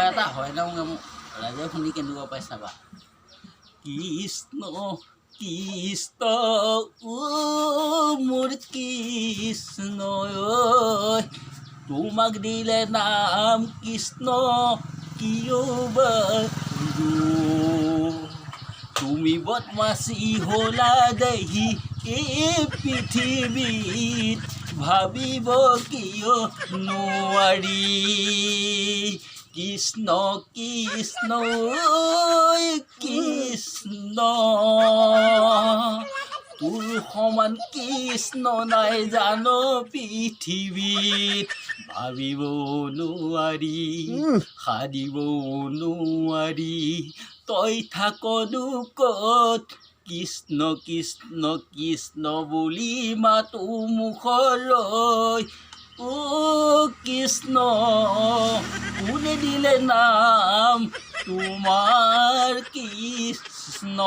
এটা হয় ন ৰাইজে শুনি কেনেকুৱা পাই চাবা কৃষ্ণ কৃষ্ণ মোৰ কৃষ্ণ তোমাক দিলে নাম কৃষ্ণ কিয় বাৰু তুমি বদমাছি হলা দেহি এই পৃথিৱীত ভাবিব কিয় নোৱাৰি কৃষ্ণ কৃষ্ণ কৃষ্ণ তোৰ সমান কৃষ্ণ নাই জান পৃথিৱীত ভাবিব নোৱাৰি সাৰিব নোৱাৰি তই থাক দুখত কৃষ্ণ কৃষ্ণ কৃষ্ণ বুলি মাতো মুখলৈ কৃষ্ণ কোনে দিলে নাম তোমাৰ কৃষ্ণ